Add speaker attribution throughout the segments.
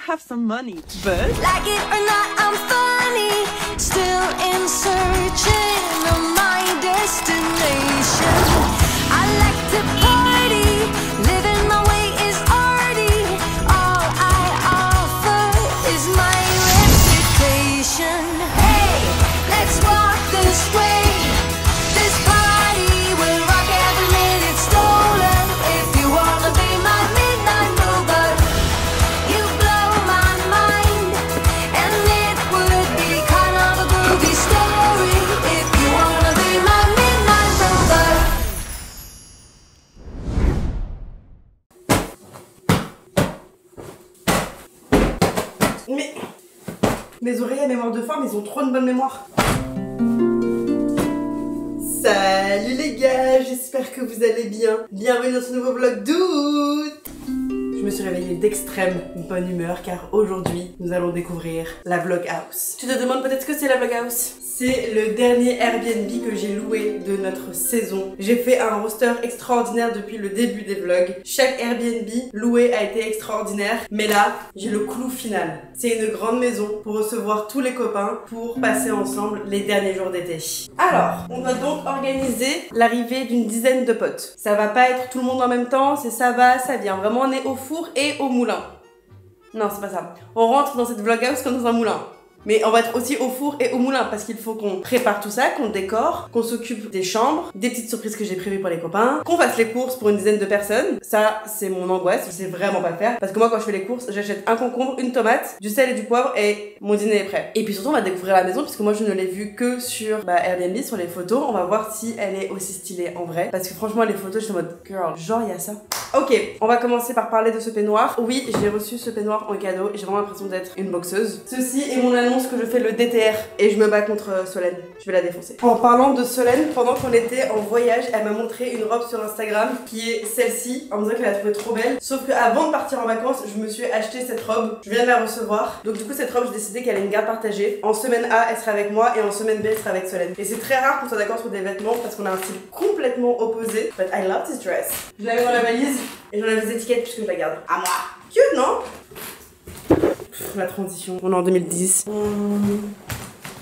Speaker 1: have some money, but
Speaker 2: like it or not, I'm funny. Still in searching of my destination. I like to party, living my way is arty. All I offer is my reputation. Hey, let's walk this way. This party will rock every minute stolen. If you wanna be my midnight mover, you blow my mind. And it would be kind of a groovy story. If you wanna be my midnight mover.
Speaker 3: Mais mes oreilles à mémoire de faim, mais ils ont trop une bonne mémoire. Salut les gars, j'espère que vous allez bien. Bienvenue dans ce nouveau vlog d'août. Je me suis réveillée d'extrême bonne humeur car aujourd'hui nous allons découvrir la Vloghouse. Tu te demandes peut-être ce que c'est la Vloghouse? C'est le dernier Airbnb que j'ai loué de notre saison. J'ai fait un roster extraordinaire depuis le début des vlogs. Chaque Airbnb loué a été extraordinaire, mais là j'ai le clou final. C'est une grande maison pour recevoir tous les copains pour passer ensemble les derniers jours d'été. Alors, on va donc organiser l'arrivée d'une dizaine de potes. Ça va pas être tout le monde en même temps, c'est ça va, ça vient. Vraiment on est au four et au moulin. Non, c'est pas ça. On rentre dans cette Vloghouse comme dans un moulin. Mais on va être aussi au four et au moulin parce qu'il faut qu'on prépare tout ça, qu'on décore, qu'on s'occupe des chambres, des petites surprises que j'ai prévues pour les copains, qu'on fasse les courses pour une dizaine de personnes. Ça, c'est mon angoisse, je sais vraiment pas le faire. Parce que moi, quand je fais les courses, j'achète un concombre, une tomate, du sel et du poivre et mon dîner est prêt. Et puis surtout, on va découvrir la maison puisque moi, je ne l'ai vue que sur Airbnb, sur les photos. On va voir si elle est aussi stylée en vrai. Parce que franchement, les photos, je suis en mode, girl, genre, il y a ça. Ok, on va commencer par parler de ce peignoir. Oui, j'ai reçu ce peignoir en cadeau et j'ai vraiment l'impression d'être une boxeuse. Ceci est mon annonce que je fais le DTR et je me bats contre Solène. Je vais la défoncer. En parlant de Solène, pendant qu'on était en voyage, elle m'a montré une robe sur Instagram qui est celle-ci, en me disant qu'elle la trouvait trop belle. Sauf que avant de partir en vacances, je me suis acheté cette robe. Je viens de la recevoir. Donc du coup, cette robe, j'ai décidé qu'elle ait une garde partagée. En semaine A, elle sera avec moi et en semaine B, elle sera avec Solène. Et c'est très rare qu'on soit d'accord sur des vêtements parce qu'on a un style complètement opposé. But I love this dress. Je la mets dans la valise et j'enlève les étiquettes puisque je la garde. À moi. Cute, non? La transition, on est en 2010.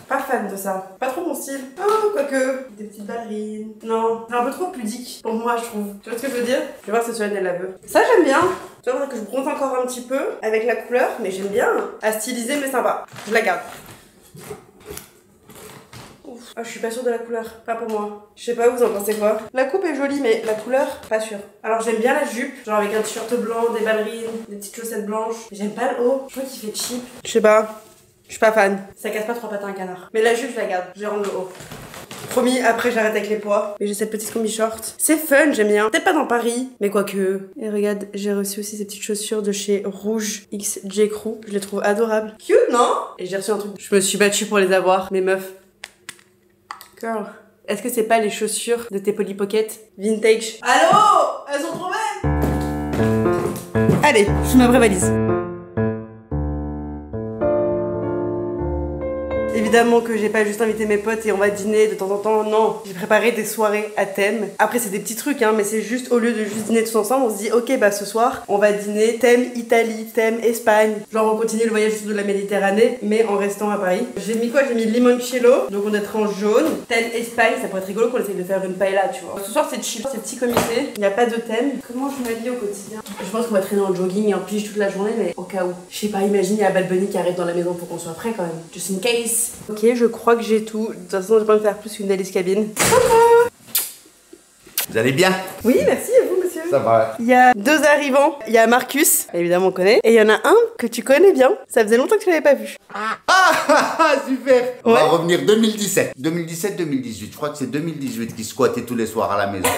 Speaker 3: Pas fan de ça. Pas trop mon style. Oh, quoique. Des petites ballerines. Non, c'est un peu trop pudique pour moi, je trouve. Tu vois ce que je veux dire? Je vais voir si Solène elle la veut. Ça, j'aime bien. Tu vois que je bronze encore un petit peu avec la couleur, mais j'aime bien. À styliser, mais sympa. Je la garde. Ah, je suis pas sûre de la couleur, pas pour moi. Je sais pas, vous en pensez quoi? La coupe est jolie, mais la couleur, pas sûre. Alors j'aime bien la jupe, genre avec un t-shirt blanc, des ballerines, des petites chaussettes blanches. J'aime pas le haut, je trouve qu'il fait cheap. Je sais pas, je suis pas fan. Ça casse pas trois pattes à un canard. Mais la jupe, je la garde, je vais rendre le haut. Promis, après j'arrête avec les poids. Mais j'ai cette petite combi short. C'est fun, j'aime bien. Peut-être pas dans Paris, mais quoique. Et regarde, j'ai reçu aussi ces petites chaussures de chez Rouge X J Crew. Je les trouve adorables. Cute, non? Et j'ai reçu un truc. Je me suis battue pour les avoir, mes meufs. Girl, est-ce que c'est pas les chaussures de tes Polly Pocket vintage? Allô? Elles sont trop belles! Allez, je suis ma vraie valise. Évidemment que j'ai pas juste invité mes potes et on va dîner de temps en temps, non. J'ai préparé des soirées à thème. Après c'est des petits trucs hein, mais c'est juste au lieu de juste dîner tous ensemble, on se dit ok bah ce soir on va dîner thème Italie, thème Espagne. Genre on continue le voyage autour de la Méditerranée mais en restant à Paris. J'ai mis quoi? J'ai mis limoncello, donc on est en jaune. Thème Espagne, ça pourrait être rigolo qu'on essaye de faire une paella tu vois. Ce soir c'est chill, c'est petit comité, il n'y a pas de thème. Comment je m'habille au quotidien? Je pense qu'on va traîner en jogging et en pige toute la journée mais au cas où. Je sais pas, imagine il y a Bad Bunny qui arrive dans la maison pour qu'on soit prêt quand même. Just in case. Ok, je crois que j'ai tout. De toute façon, je vais pas me faire plus qu'une Alice cabine.
Speaker 4: Vous allez bien?
Speaker 3: Oui, merci et vous, monsieur?
Speaker 4: Ça va.
Speaker 3: Il y a deux arrivants. Il y a Marcus, évidemment on connaît. Et il y en a un que tu connais bien. Ça faisait longtemps que tu l'avais pas vu.
Speaker 4: Ah, super. On
Speaker 3: Ouais.
Speaker 4: va revenir 2017. 2017-2018. Je crois que c'est 2018 qui squattait tous les soirs à la maison.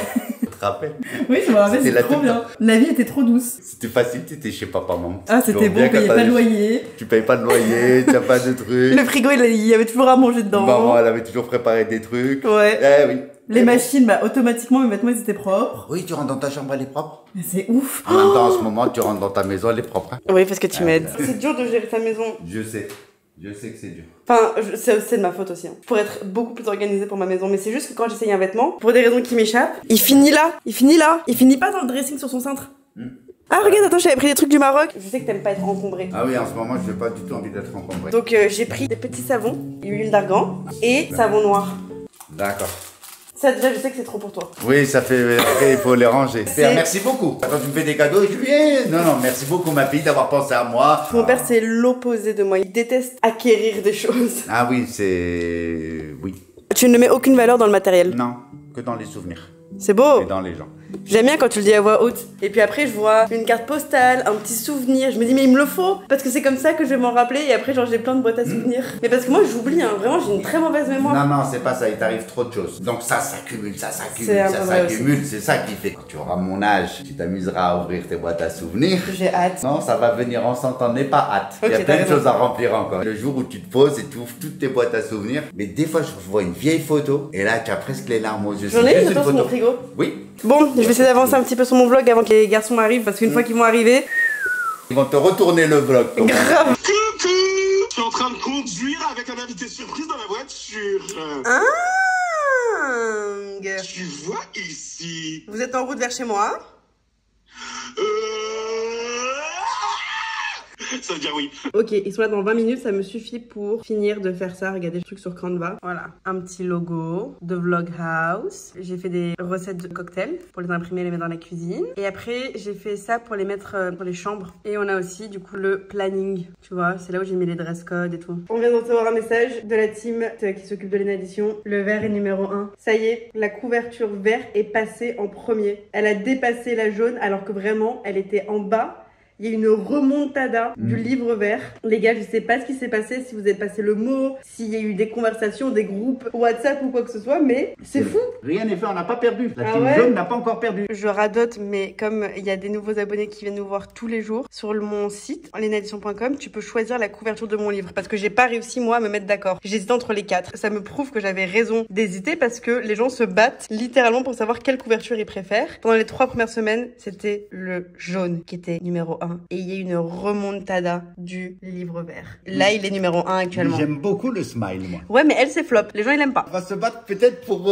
Speaker 4: Tu te rappelles?
Speaker 3: Oui, je me rappelle,
Speaker 4: C'était
Speaker 3: c'était
Speaker 4: la
Speaker 3: trop
Speaker 4: toute-
Speaker 3: bien. La vie était trop douce.
Speaker 4: C'était facile, t'étais chez papa, maman.
Speaker 3: Ah, c'était bon, on payait pas de loyer.
Speaker 4: Tu payes pas de loyer, t'as pas de trucs.
Speaker 3: Le frigo, il y avait toujours à manger dedans.
Speaker 4: Maman, elle avait toujours préparé des trucs.
Speaker 3: Ouais.
Speaker 4: Eh oui.
Speaker 3: Les machines, bah automatiquement, mes vêtements, ils étaient propres.
Speaker 4: Oui, tu rentres dans ta chambre, elle est propre.
Speaker 3: Mais c'est ouf.
Speaker 4: En même temps, en ce moment, tu rentres dans ta maison, elle est propre. Hein.
Speaker 3: Oui, parce que tu m'aides.
Speaker 4: là.
Speaker 3: C'est dur de gérer ta maison.
Speaker 4: Je sais. Je sais que c'est dur.
Speaker 3: Enfin, c'est de ma faute aussi. Hein. Je pourrais être beaucoup plus organisée pour ma maison, mais c'est juste que quand j'essaye un vêtement, pour des raisons qui m'échappent, il finit là, il finit là, il finit pas dans le dressing sur son cintre. Ah regarde, attends, j'avais pris des trucs du Maroc. Je sais que t'aimes pas être encombré.
Speaker 4: Ah oui, en ce moment, je n'ai pas du tout envie d'être encombré.
Speaker 3: Donc j'ai pris des petits savons, huile d'argan et savon noir.
Speaker 4: D'accord.
Speaker 3: Ça déjà, je sais que c'est trop pour toi.
Speaker 4: Oui, ça fait. Après, il faut les ranger. Père, merci beaucoup. Quand tu me fais des cadeaux, je viens. Non, merci beaucoup, ma fille, d'avoir pensé à moi.
Speaker 3: Mon père, c'est l'opposé de moi. Il déteste acquérir des choses.
Speaker 4: Ah oui, c'est. Oui.
Speaker 3: Tu ne mets aucune valeur dans le matériel.
Speaker 4: Non, que dans les souvenirs.
Speaker 3: C'est beau.
Speaker 4: Et dans les gens.
Speaker 3: J'aime bien quand tu le dis à voix haute. Et puis après, je vois une carte postale, un petit souvenir. Je me dis, mais il me le faut. Parce que c'est comme ça que je vais m'en rappeler. Et après, genre, j'ai plein de boîtes à souvenirs. Mais parce que moi, j'oublie, hein. Vraiment, j'ai une très mauvaise mémoire.
Speaker 4: Non, c'est pas ça. Il t'arrive trop de choses. Donc ça s'accumule.
Speaker 3: C'est un peu vrai
Speaker 4: C'est ça qui fait. Quand tu auras mon âge, tu t'amuseras à ouvrir tes boîtes à souvenirs.
Speaker 3: J'ai hâte.
Speaker 4: Non, ça va venir ensemble. T'en ai pas hâte.
Speaker 3: Ok,
Speaker 4: Il y a
Speaker 3: t'as
Speaker 4: plein de
Speaker 3: raison.
Speaker 4: choses à remplir encore. Le jour où tu te poses et tu ouvres toutes tes boîtes à souvenirs. Mais des fois, je vois une vieille photo. Et là, tu as presque les larmes aux yeux.
Speaker 3: J'en
Speaker 4: C'est
Speaker 3: ai
Speaker 4: juste
Speaker 3: une photo sur mon frigo.
Speaker 4: Oui.
Speaker 3: Bon, je vais essayer d'avancer un petit peu sur mon vlog avant que les garçons arrivent. Parce qu'une fois qu'ils vont arriver.
Speaker 4: Ils vont te retourner le vlog.
Speaker 3: Grave.
Speaker 1: Coucou! Je suis en train de conduire avec un invité surprise dans la voiture.
Speaker 3: Ah.
Speaker 1: Tu vois ici.
Speaker 3: Vous êtes en route vers chez moi?
Speaker 1: Ça veut dire oui.
Speaker 3: Ok, ils sont là dans 20 minutes, ça me suffit pour finir de faire ça. Regardez le truc sur Canva. Voilà, un petit logo de Vloghouse. J'ai fait des recettes de cocktails pour les imprimer et les mettre dans la cuisine. Et après, j'ai fait ça pour les mettre pour les chambres. Et on a aussi du coup le planning. Tu vois, c'est là où j'ai mis les dress codes et tout. On vient de recevoir un message de la team qui s'occupe de l'édition. Le verre est numéro 1. Ça y est, la couverture vert est passée en premier. Elle a dépassé la jaune alors que vraiment, elle était en bas. Il y a une remontada du livre vert. Les gars, je sais pas ce qui s'est passé, si vous êtes passé le mot, s'il y a eu des conversations, des groupes WhatsApp ou quoi que ce soit, mais c'est fou.
Speaker 4: Rien n'est fait, on n'a pas perdu. La
Speaker 3: Ah
Speaker 4: team
Speaker 3: ouais
Speaker 4: jaune n'a pas encore perdu.
Speaker 3: Je radote, mais comme il y a des nouveaux abonnés qui viennent nous voir tous les jours, sur mon site, lenadition.com, tu peux choisir la couverture de mon livre. Parce que j'ai pas réussi, moi, à me mettre d'accord. J'hésite entre les 4. Ça me prouve que j'avais raison d'hésiter parce que les gens se battent littéralement pour savoir quelle couverture ils préfèrent. Pendant les 3 premières semaines, c'était le jaune qui était numéro 1. Et il y a une remontada du livre vert. Là, il est numéro 1 actuellement.
Speaker 4: J'aime beaucoup le smile, moi.
Speaker 3: Ouais, mais elle, c'est flop. Les gens, ils l'aiment pas.
Speaker 4: On va se battre peut-être pour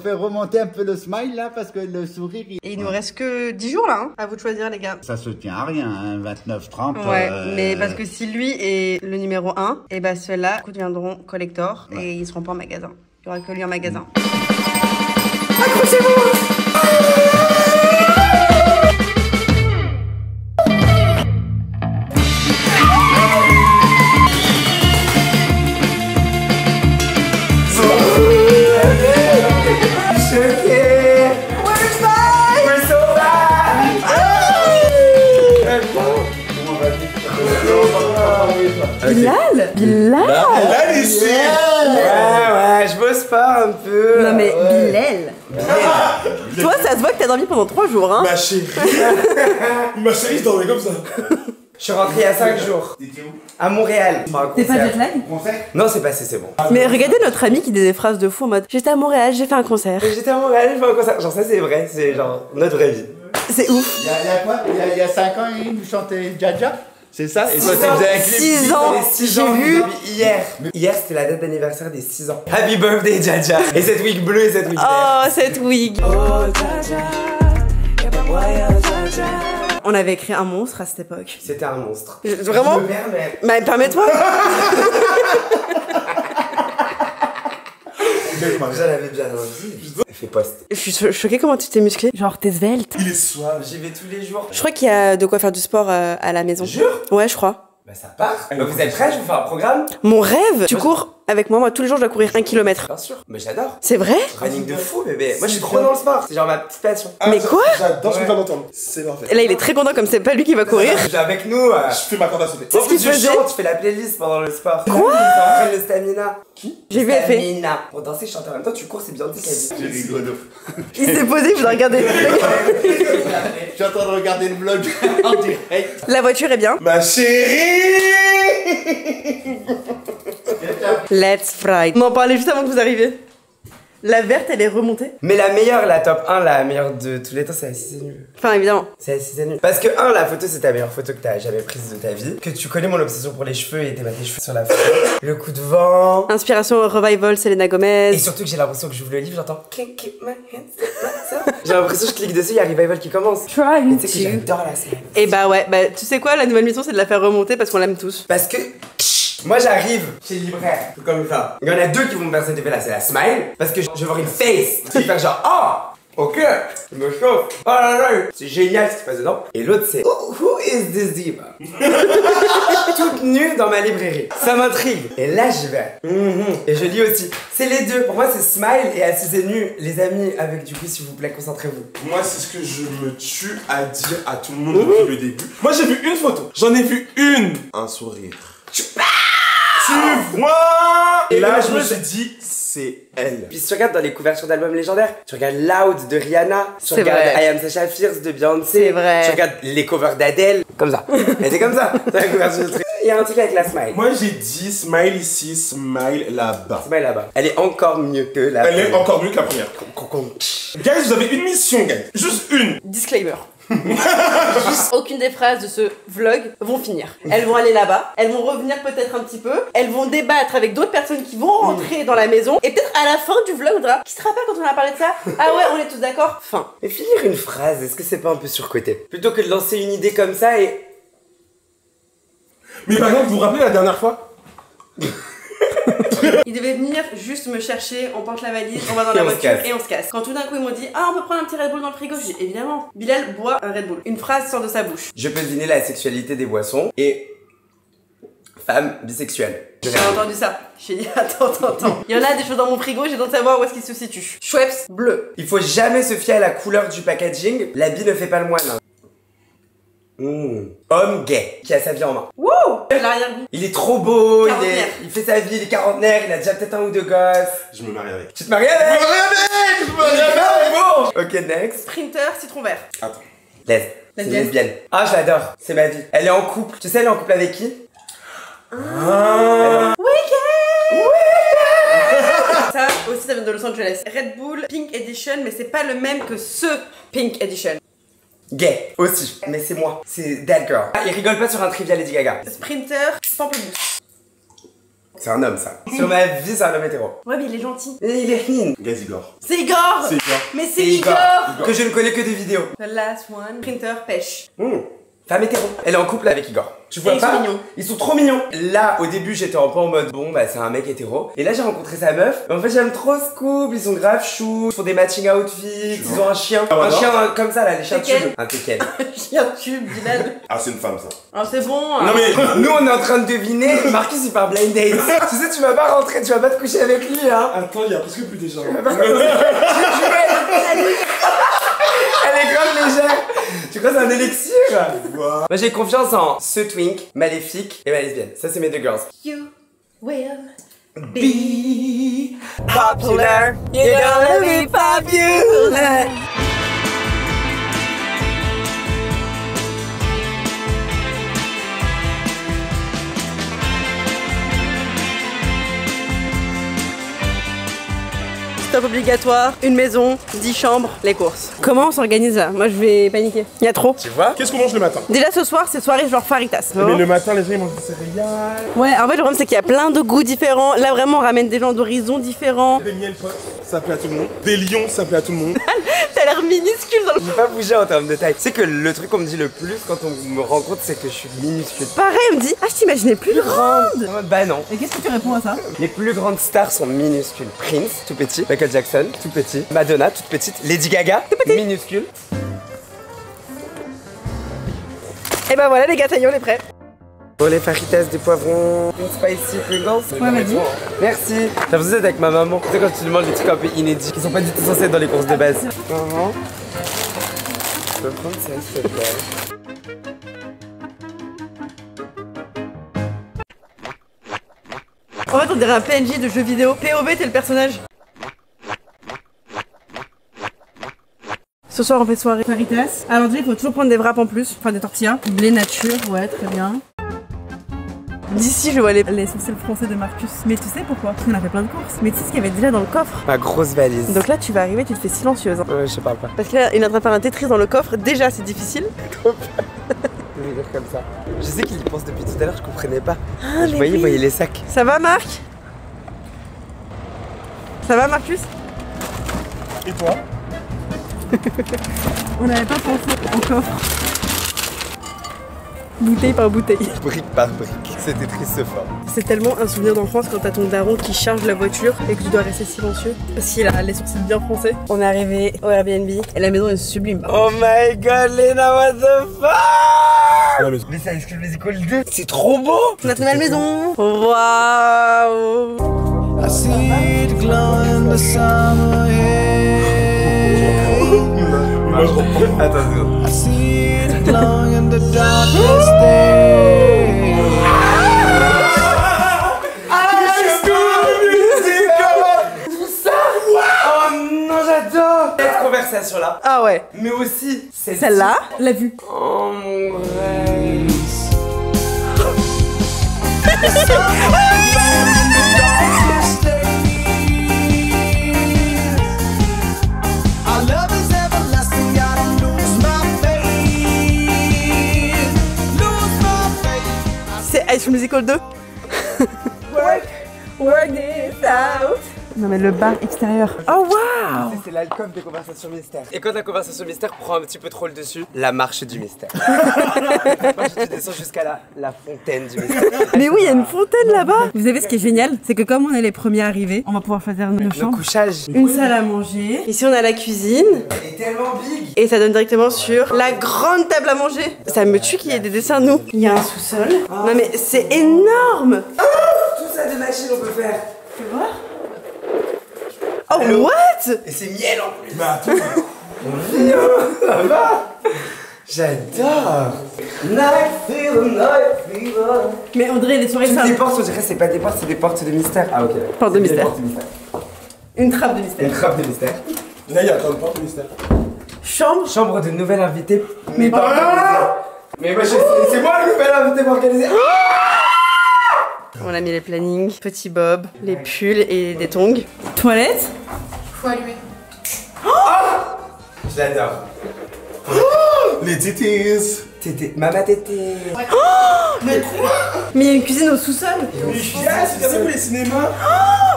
Speaker 4: faire remonter un peu le smile, là, parce que le sourire...
Speaker 3: Et il nous reste que 10 jours, là. Hein. À vous de choisir, les gars.
Speaker 4: Ça se tient à rien, hein, 29, 30...
Speaker 3: Ouais, mais parce que si lui est le numéro 1, et ben ceux-là deviendront collector et ils seront pas en magasin. Il y aura que lui en magasin. Accrochez-vous! Bilal? Bilal?
Speaker 5: Là, ici! Ouais, je bosse pas un peu.
Speaker 3: Non mais Bilal. Toi, ça se voit que t'as dormi pendant 3 jours, hein?
Speaker 5: Ma chérie. Ma chérie, je dormais comme ça. Je suis rentré il y a 5 jours.
Speaker 4: T'étais où?
Speaker 5: À Montréal.
Speaker 3: T'es pas jet lag?
Speaker 4: Concert?
Speaker 5: Non, c'est passé, c'est bon.
Speaker 3: Mais regardez notre ami qui dit des phrases de fou en mode j'étais à Montréal, j'ai fait un concert.
Speaker 5: J'étais à Montréal, je fais un concert. Genre, ça, c'est vrai. C'est genre notre vraie vie.
Speaker 3: C'est ouf.
Speaker 4: Il y a quoi? Il y a 5 ans, il nous chantait Dja. C'est ça? Et toi, tu faisais un clip?
Speaker 3: 6 ans,
Speaker 5: Les 6
Speaker 3: j'ai
Speaker 5: ans
Speaker 3: vu.
Speaker 5: depuis hier. Hier, c'était la date d'anniversaire des 6 ans. Happy birthday, Jaja. Et cette wig bleue et cette wig verte.
Speaker 3: Oh, cette wig. On avait écrit un monstre à cette époque.
Speaker 5: C'était un monstre.
Speaker 3: Vraiment?
Speaker 5: Je me permets.
Speaker 3: Bah, permets-toi.
Speaker 5: J'en avais bien envie. Elle fait poste.
Speaker 3: Je suis choquée comment tu t'es musclé. Genre, t'es svelte.
Speaker 5: Il est soif. J'y vais tous les jours.
Speaker 3: Je crois qu'il y a de quoi faire du sport à la maison.
Speaker 5: Jure?
Speaker 3: Ouais, je crois.
Speaker 5: Bah, ça part. Vous êtes prêts? Je vous fais un programme?
Speaker 3: Mon rêve, tu cours avec moi. Moi, tous les jours, je dois courir 1 kilomètre.
Speaker 5: Bien sûr. Mais j'adore.
Speaker 3: C'est vrai?
Speaker 5: Running de fou, bébé. Moi, je suis trop dans le sport. C'est genre ma petite passion.
Speaker 3: Mais quoi?
Speaker 6: J'adore ce que
Speaker 5: Ouais.
Speaker 6: tu viens d'entendre. C'est parfait.
Speaker 3: Et là, il est très content comme c'est pas lui qui va courir.
Speaker 5: Tu viens avec nous.
Speaker 6: Je fais ma corde à sauter.
Speaker 3: C'est ce qu'il
Speaker 5: Tu
Speaker 3: faisait.
Speaker 5: chantes, tu fais la playlist pendant le sport.
Speaker 3: Quoi?
Speaker 5: Tu entraînes le stamina. Qui?
Speaker 3: J'ai vu, elle fait.
Speaker 5: Stamina. Pour danser, chanter en même temps, tu cours, c'est bien dit qu'elle
Speaker 4: J'ai
Speaker 5: dit.
Speaker 4: rigolo.
Speaker 3: Il s'est posé, vous regardez.
Speaker 4: Je suis en train de regarder le vlog en direct.
Speaker 3: La voiture est bien.
Speaker 6: Ma chérie!
Speaker 3: Let's fry. On en parlait juste avant que vous arriviez. La verte, elle est remontée.
Speaker 5: Mais la meilleure, la top 1, la meilleure de tous les temps, c'est Assis c'est nul.
Speaker 3: Enfin, évidemment.
Speaker 5: C'est Assis c'est nul. Parce que, la photo, c'est ta meilleure photo que t'as jamais prise de ta vie. Que tu connais mon obsession pour les cheveux et t'aimes tes cheveux sur la photo. Le coup de vent.
Speaker 3: Inspiration Revival, Selena Gomez.
Speaker 5: Et surtout que j'ai l'impression que j'ouvre le livre, j'entends Can't keep my hands. J'ai l'impression que je clique dessus, il y a Revival qui commence.
Speaker 3: Try
Speaker 5: Et tu sais que j'adore la série.
Speaker 3: Et bah ouais, bah tu sais quoi, la nouvelle mission c'est de la faire remonter parce qu'on l'aime tous.
Speaker 5: Parce que moi j'arrive chez le libraire, tout comme ça. Il y en a deux qui vont me faire cette effet là, c'est la smile. Parce que je vais voir une face qui va faire genre ok, je me chauffe. Oh là là, c'est génial ce qui se passe dedans. Et l'autre c'est who is this diva? Toute nue dans ma librairie. Ça m'intrigue. Et là je vais. Et je lis aussi. C'est les deux. Pour moi c'est smile et Assis et nu. Les amis, avec du coup s'il vous plaît concentrez-vous.
Speaker 6: Moi, c'est ce que je me tue à dire à tout le monde depuis le début. Moi, j'ai vu une photo. J'en ai vu une. Un sourire. Tu vois? Et là, je me suis dit, c'est elle.
Speaker 5: Puis si tu regardes dans les couvertures d'albums légendaires, tu regardes Loud de Rihanna, tu
Speaker 3: C'est
Speaker 5: regardes
Speaker 3: vrai.
Speaker 5: I Am Sasha Fierce de Beyoncé,
Speaker 3: C'est vrai.
Speaker 5: tu regardes les covers d'Adèle, comme ça. Elle était comme ça, dans la couverture de truc. Il y a un truc avec la smile.
Speaker 6: Moi, j'ai dit smile ici, smile là-bas.
Speaker 5: Smile là-bas. Elle est encore mieux que la
Speaker 6: Elle est encore mieux que la première. Guys, vous avez une mission, guys. Juste une.
Speaker 3: Disclaimer. Aucune des phrases de ce vlog vont finir. Elles vont aller là-bas, elles vont revenir peut-être un petit peu, elles vont débattre avec d'autres personnes qui vont rentrer dans la maison et peut-être à la fin du vlog, on dira qui se rappelle quand on a parlé de ça? Ah ouais, on est tous d'accord? Fin.
Speaker 5: Mais finir une phrase, est-ce que c'est pas un peu surcoté? Plutôt que de lancer une idée comme ça et...
Speaker 6: Mais par exemple, vous vous rappelez la dernière fois?
Speaker 3: Ils devaient venir juste me chercher, on porte la valise, on va dans la
Speaker 5: Et on se
Speaker 3: voiture
Speaker 5: casse.
Speaker 3: et on se casse. Quand tout d'un coup ils m'ont dit ah on peut prendre un petit Red Bull dans le frigo, j'ai dit évidemment. Bilal boit un Red Bull. Une phrase sort de sa bouche.
Speaker 5: Je peux deviner la sexualité des boissons et... femme bisexuelle.
Speaker 3: J'ai entendu ça. J'ai dit attends. Il y en a des choses dans mon frigo, j'ai besoin de savoir où est-ce qu'ils se situent. Schweppes bleu.
Speaker 5: Il faut jamais se fier à la couleur du packaging, l'habit ne fait pas le moine. Homme gay, qui a sa vie en main.
Speaker 3: Wouh! L'arrière-goût.
Speaker 5: Il est trop beau,
Speaker 3: Quarantenaire.
Speaker 5: il fait sa vie, il est quarantenaire, il a déjà peut-être un ou deux gosses.
Speaker 6: Je me marie avec.
Speaker 5: Tu te maries avec?
Speaker 6: Je me marie avec.
Speaker 5: Bon. Ok, next.
Speaker 3: Sprinter citron vert.
Speaker 6: Attends.
Speaker 5: C'est une
Speaker 3: Lesbienne.
Speaker 5: lesbienne. Ah, je l'adore, c'est ma vie. Elle est en couple. Tu sais, elle est en couple avec qui?
Speaker 3: Ça aussi ça vient de Los Angeles. Red Bull Pink Edition, mais c'est pas le même que ce Pink Edition.
Speaker 5: Gay, aussi. Mais c'est moi, c'est that girl. Ah, il rigole pas sur un trivia Lady Gaga.
Speaker 3: Sprinter Pamplemousse.
Speaker 5: C'est un homme, ça. Sur ma vie, c'est un homme hétéro.
Speaker 3: Ouais mais il est gentil.
Speaker 5: Et il est mine.
Speaker 6: Guys, Igor.
Speaker 3: C'est Igor!
Speaker 6: C'est Igor.
Speaker 3: Mais c'est Igor!
Speaker 5: Que je ne connais que des vidéos.
Speaker 3: The last one. Sprinter pêche.
Speaker 5: Femme hétéro. Elle est en couple avec Igor. Tu vois
Speaker 3: Et ils
Speaker 5: pas?
Speaker 3: sont mignons.
Speaker 5: Ils sont trop mignons. Là, au début, j'étais un peu en mode bon, bah c'est un mec hétéro. Et là, j'ai rencontré sa meuf. Et en fait, j'aime trop ce couple. Ils sont grave choux. Ils font des matching outfits. Ils ont un chien.
Speaker 6: Ah,
Speaker 5: un
Speaker 6: voilà.
Speaker 5: chien comme ça, là, les chiens
Speaker 3: Teckel.
Speaker 5: tubes. Un teckel.
Speaker 3: Chien tube, Bilal.
Speaker 6: Ah, c'est une femme, ça.
Speaker 3: Ah c'est bon.
Speaker 6: Non, mais.
Speaker 5: Nous, on est en train de deviner. Marcus, il part blind date. Tu sais, tu vas pas rentrer, tu vas pas te coucher avec lui, hein.
Speaker 6: Attends, il y a presque plus déjà.
Speaker 5: Elle est grave légère. Tu crois que c'est un élixir?
Speaker 6: Wow.
Speaker 5: Moi, j'ai confiance en ce twink, maléfique et ma lesbienne. Ça, c'est mes deux girls.
Speaker 3: You will
Speaker 5: Be popular. You're gonna be popular.
Speaker 3: stop obligatoire, une maison, 10 chambres, les courses. Comment on s'organise là? Moi je vais paniquer. Il y a trop.
Speaker 5: Tu vois?
Speaker 6: Qu'est-ce qu'on mange le matin?
Speaker 3: Déjà ce soir, c'est soirée genre faritas.
Speaker 6: Mais le matin, les gens ils mangent des céréales.
Speaker 3: Ouais, en fait le problème c'est qu'il y a plein de goûts différents. Là vraiment on ramène des gens d'horizons différents.
Speaker 6: Des miel potes, ça plaît à tout le monde. Des lions, ça plaît à tout le monde.
Speaker 3: T'as l'air minuscule dans le...
Speaker 5: J'ai pas bougé en termes de taille. Tu sais que le truc qu'on me dit le plus quand on me rencontre, c'est que je suis minuscule.
Speaker 3: Pareil, on me dit, ah je t'imaginais plus grande.
Speaker 5: Bah non.
Speaker 3: Et qu'est-ce que tu réponds à ça?
Speaker 5: Les plus grandes stars sont minuscules. Prince, tout petit. Michael Jackson, tout petit. Madonna, toute petite. Lady Gaga, minuscule.
Speaker 3: Et bah voilà les gars, ça y est, on est prêts.
Speaker 5: Pour les fajitas, des poivrons, une spicy Pringles.
Speaker 3: Ouais, vas-y.
Speaker 5: Merci. T'as besoin d'être avec ma maman. Tu sais quand tu demandes des trucs un peu inédits, qui sont pas du tout censés être dans les courses de base. Maman, je peux prendre ça, s'il te plaît.
Speaker 3: En fait on dirait un PNJ de jeu vidéo. POV, t'es le personnage. Ce soir on fait soirée faritas. Alors déjà il faut toujours prendre des wraps en plus, enfin des tortillas. Blé nature, ouais très bien. D'ici, je vois les sourcils français de Marcus. Mais tu sais pourquoi? Parce qu'on a fait plein de courses. Mais tu sais ce qu'il y avait déjà dans le coffre?
Speaker 5: Ma grosse valise.
Speaker 3: Donc là, tu vas arriver, tu te fais silencieuse. Hein.
Speaker 5: Ouais, je parle pas.
Speaker 3: Parce qu'il est en train de faire un Tetris dans le coffre. Déjà, c'est difficile.
Speaker 5: Je vais dire comme ça. Je sais qu'il y pense depuis tout à l'heure, je comprenais pas.
Speaker 3: Ah,
Speaker 5: Je voyais les sacs.
Speaker 3: Ça va, Marc? Ça va, Marcus?
Speaker 6: Et toi?
Speaker 3: On n'avait pas pensé au coffre. Bouteille par bouteille.
Speaker 5: Brique par brique. C'était triste fort.
Speaker 3: C'est tellement un souvenir d'enfance quand t'as ton daron qui charge la voiture et que tu dois rester silencieux. Parce qu'il a les sourcils bien français. On est arrivé au Airbnb et la maison est sublime.
Speaker 5: Oh my god, Léna, what the fuck? Mais c'est High School Musical 2. C'est trop beau.
Speaker 3: C'est notre nouvelle maison. Waouh.
Speaker 7: I see it glow in the summer
Speaker 5: Attends,
Speaker 7: I see it glowing in the darkest days.
Speaker 5: Oh non, j'adore cette conversation là.
Speaker 3: Ah ouais.
Speaker 5: Mais aussi
Speaker 3: Celle-là, la vue.
Speaker 5: Oh mon rêve.
Speaker 7: Our love is everlasting, gotta lose my faith. Lose my faith.
Speaker 3: C'est High School Musical 2. Work this out. Non mais le bar extérieur. Oh waouh.
Speaker 5: C'est l'alcôve des conversations mystères. Et quand la conversation mystère prend un petit peu trop le dessus, la marche du mystère. Tu descends jusqu'à la fontaine du mystère.
Speaker 3: Mais oui, il y a une fontaine là-bas. Vous savez ce qui est génial? C'est que comme on est les premiers arrivés, on va pouvoir faire nos
Speaker 5: Le
Speaker 3: chambres.
Speaker 5: couchage.
Speaker 3: Une salle à manger. Ici on a la cuisine.
Speaker 5: Elle est tellement big.
Speaker 3: Et ça donne directement sur la grande table à manger. Ça me tue qu'il y ait des dessins de nous. Il y a un sous-sol. Non mais c'est énorme.
Speaker 5: Tout ça de machines on peut faire.
Speaker 3: Tu vois? Oh what?
Speaker 5: Et c'est miel en plus.
Speaker 6: Mais attends.
Speaker 5: Ça va. J'adore. Night fever.
Speaker 3: Mais André, les soirées
Speaker 5: Toutes
Speaker 3: ça.
Speaker 5: les portes, on dirait c'est pas des portes, c'est des portes de mystère. Ah ok.
Speaker 3: Portes de
Speaker 5: C'est des
Speaker 3: mystère.
Speaker 5: portes de mystère.
Speaker 3: Une trappe de mystère.
Speaker 5: Une trappe de mystère.
Speaker 6: Là, il y a encore une porte mystère.
Speaker 3: Chambre.
Speaker 5: Chambre de nouvelle invitée. Mais
Speaker 3: pas
Speaker 5: organisée. Mais moi c'est moi le nouvel invité pour organiser.
Speaker 3: On a mis les plannings, petit bob, les pulls et des tongs. Toilette.
Speaker 8: Faut allumer.
Speaker 5: J'adore.
Speaker 6: Les titis.
Speaker 5: Tété. Maman tété.
Speaker 3: Mais il y a une cuisine au sous-sol.
Speaker 6: C'est bien pour les cinémas.